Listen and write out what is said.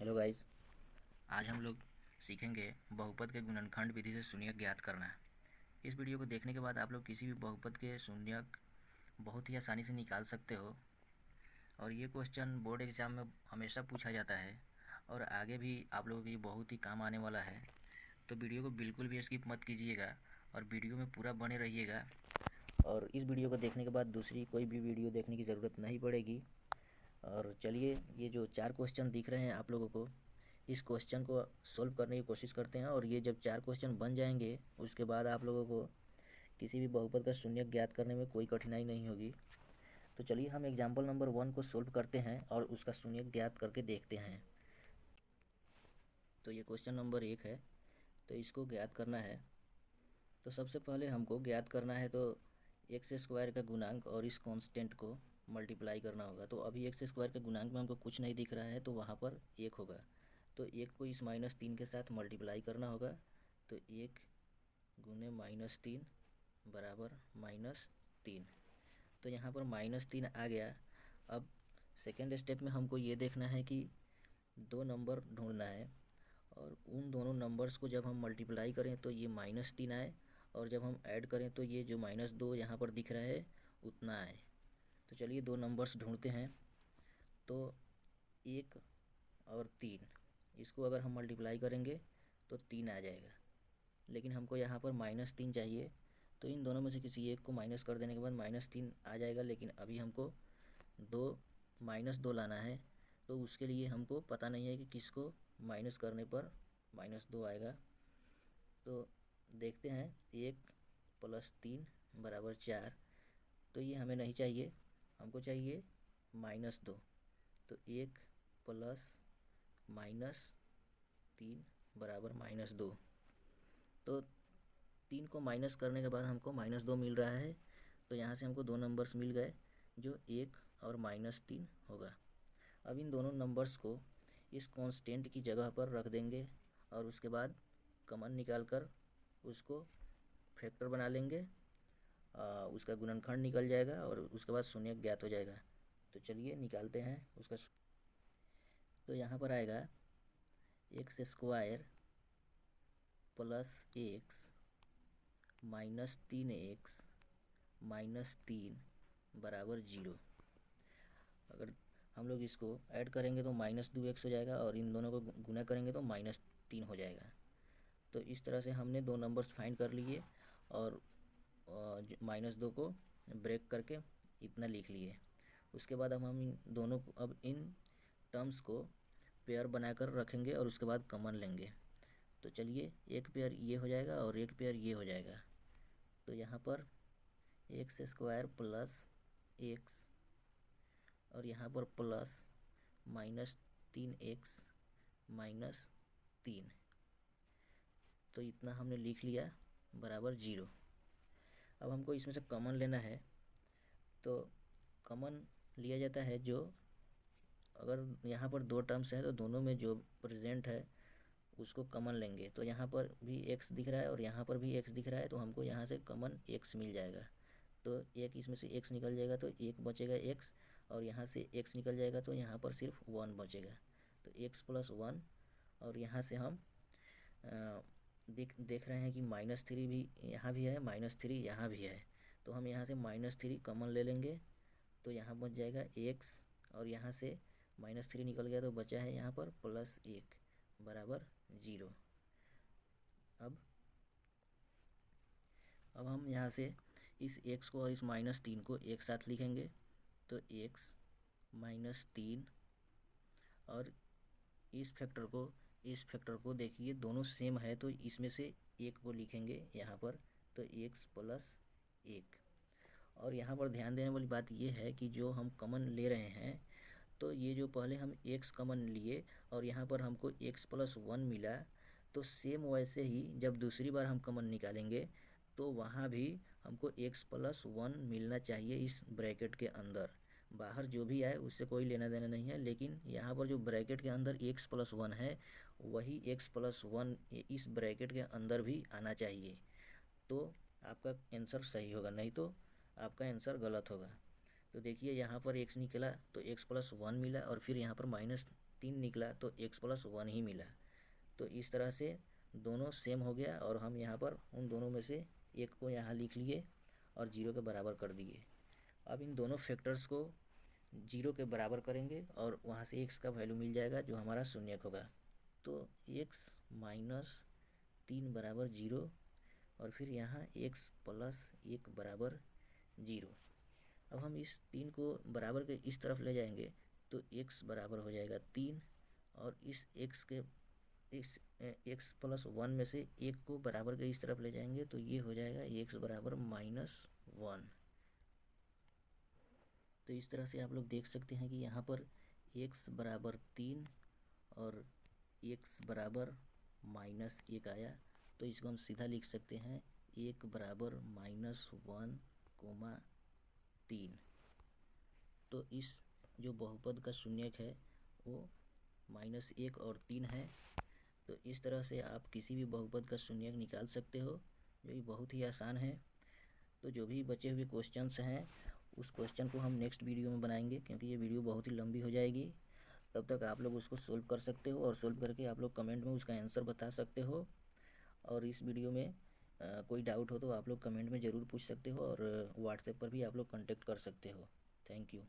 Hello guys, आज हम लोग सीखेंगे बहुपद के गुणनखंड विधि से शून्यक ज्ञात करना। इस वीडियो को देखने के बाद आप लोग किसी भी बहुपद के शून्यक बहुत ही आसानी से निकाल सकते हो और ये क्वेश्चन बोर्ड एग्ज़ाम में हमेशा पूछा जाता है और आगे भी आप लोगों के लिए बहुत ही काम आने वाला है। तो वीडियो को बिल्कुल भी स्किप मत कीजिएगा और वीडियो में पूरा बने रहिएगा। और इस वीडियो को देखने के बाद दूसरी कोई भी वीडियो देखने की ज़रूरत नहीं पड़ेगी। और चलिए, ये जो 4 क्वेश्चन दिख रहे हैं आप लोगों को, इस क्वेश्चन को सोल्व करने की कोशिश करते हैं। और ये जब 4 क्वेश्चन बन जाएंगे उसके बाद आप लोगों को किसी भी बहुपद का शून्यक ज्ञात करने में कोई कठिनाई नहीं होगी। तो चलिए हम एग्जाम्पल नंबर 1 को सोल्व करते हैं और उसका शून्यक ज्ञात करके देखते हैं। तो ये क्वेश्चन नंबर 1 है, तो इसको ज्ञात करना है। तो सबसे पहले हमको ज्ञात करना है तो एक्स स्क्वायर का गुणांक और इस कांस्टेंट को मल्टीप्लाई करना होगा। तो अभी एक्स स्क्वायर के गुणांक में हमको कुछ नहीं दिख रहा है, तो वहाँ पर 1 होगा। तो 1 को इस -3 के साथ मल्टीप्लाई करना होगा। तो 1 गुने -3 बराबर -3। तो यहाँ पर -3 आ गया। अब सेकेंड स्टेप में हमको ये देखना है कि 2 नंबर ढूंढना है और उन दोनों नंबर्स को जब हम मल्टीप्लाई करें तो ये -3 आए, और जब हम ऐड करें तो ये जो -2 यहाँ पर दिख रहा है उतना आए। तो चलिए 2 नंबर्स ढूंढते हैं। तो 1 और 3, इसको अगर हम मल्टीप्लाई करेंगे तो 3 आ जाएगा, लेकिन हमको यहाँ पर -3 चाहिए। तो इन दोनों में से किसी एक को माइनस कर देने के बाद -3 आ जाएगा, लेकिन अभी हमको -2 लाना है। तो उसके लिए हमको पता नहीं है कि किसको माइनस करने पर -2 आएगा। तो देखते हैं, 1 + 3 = 4। तो ये हमें नहीं चाहिए, हमको चाहिए -2। तो 1 + -3 बराबर -2। तो 3 को माइनस करने के बाद हमको -2 मिल रहा है। तो यहाँ से हमको 2 नंबर्स मिल गए जो 1 और -3 होगा। अब इन दोनों नंबर्स को इस कांस्टेंट की जगह पर रख देंगे और उसके बाद कॉमन निकाल कर उसको फैक्टर बना लेंगे। उसका गुणनखंड निकल जाएगा और उसके बाद शून्यक ज्ञात हो जाएगा। तो चलिए निकालते हैं उसका। तो यहाँ पर आएगा x² + x -3x -3 बराबर 0। अगर हम लोग इसको ऐड करेंगे तो -2x हो जाएगा और इन दोनों को गुना करेंगे तो -3 हो जाएगा। तो इस तरह से हमने 2 नंबर्स फाइंड कर लिए और -2 को ब्रेक करके इतना लिख लिए। उसके बाद अब हम इन दोनों को, अब इन टर्म्स को पेयर बनाकर रखेंगे और उसके बाद कॉमन लेंगे। तो चलिए, एक पेयर ये हो जाएगा और एक पेयर ये हो जाएगा। तो यहाँ पर x² + x और यहाँ पर प्लस -3x -3। तो इतना हमने लिख लिया बराबर 0। अब हमको इसमें से कॉमन लेना है। तो कॉमन लिया जाता है जो, अगर यहाँ पर 2 टर्म्स हैं तो दोनों में जो प्रेजेंट है उसको कॉमन लेंगे। तो यहाँ पर भी x दिख रहा है और यहाँ पर भी x दिख रहा है, तो हमको यहाँ से कॉमन x मिल जाएगा। तो एक इसमें से x निकल जाएगा तो एक बचेगा x, और यहाँ से x निकल जाएगा तो यहाँ पर सिर्फ 1 बचेगा। तो x + 1, और यहाँ से हम देख रहे हैं कि -3 भी यहाँ भी है, -3 यहाँ भी है। तो हम यहाँ से -3 कॉमन ले लेंगे। तो यहाँ बच जाएगा x, और यहाँ से -3 निकल गया तो बचा है यहाँ पर +1 बराबर 0। अब हम यहाँ से इस x को और इस -3 को एक साथ लिखेंगे। तो x -3, और इस फैक्टर को देखिए दोनों सेम है, तो इसमें से एक को लिखेंगे यहाँ पर। तो x + 1। और यहाँ पर ध्यान देने वाली बात ये है कि जो हम कॉमन ले रहे हैं, तो ये जो पहले हम x कॉमन लिए और यहाँ पर हमको x + 1 मिला, तो सेम वैसे ही जब दूसरी बार हम कॉमन निकालेंगे तो वहाँ भी हमको x + 1 मिलना चाहिए इस ब्रैकेट के अंदर। बाहर जो भी आए उससे कोई लेना देना नहीं है, लेकिन यहाँ पर जो ब्रैकेट के अंदर x + 1 है वही x + 1 इस ब्रैकेट के अंदर भी आना चाहिए। तो आपका आंसर सही होगा, नहीं तो आपका आंसर गलत होगा। तो देखिए यहाँ पर x निकला तो x + 1 मिला, और फिर यहाँ पर 3 निकला तो x+1 ही मिला। तो इस तरह से दोनों सेम हो गया और हम यहाँ पर उन दोनों में से एक को यहाँ लिख लिए और 0 के बराबर कर दिए। अब इन दोनों फैक्टर्स को 0 के बराबर करेंगे और वहाँ से x का वैल्यू मिल जाएगा जो हमारा शून्यक होगा। तो x-3 बराबर 0 और फिर यहाँ x+1 बराबर 0। अब हम इस 3 को बराबर के इस तरफ ले जाएंगे तो x बराबर हो जाएगा 3 और इस x+1 में से एक को बराबर के इस तरफ ले जाएंगे तो ये हो जाएगा x बराबर -1। तो इस तरह से आप लोग देख सकते हैं कि यहाँ पर x बराबर 3 और x बराबर -1 आया। तो इसको हम सीधा लिख सकते हैं 1 बराबर -1, 3। तो इस जो बहुपद का शून्यक है वो -1 और 3 है। तो इस तरह से आप किसी भी बहुपद का शून्यक निकाल सकते हो, जो कि बहुत ही आसान है। तो जो भी बचे हुए क्वेश्चंस हैं उस क्वेश्चन को हम नेक्स्ट वीडियो में बनाएंगे, क्योंकि ये वीडियो बहुत ही लंबी हो जाएगी। तब तक आप लोग उसको सोल्व कर सकते हो और सोल्व करके आप लोग कमेंट में उसका आंसर बता सकते हो। और इस वीडियो में कोई डाउट हो तो आप लोग कमेंट में ज़रूर पूछ सकते हो और व्हाट्सएप पर भी आप लोग कांटेक्ट कर सकते हो। Thank you.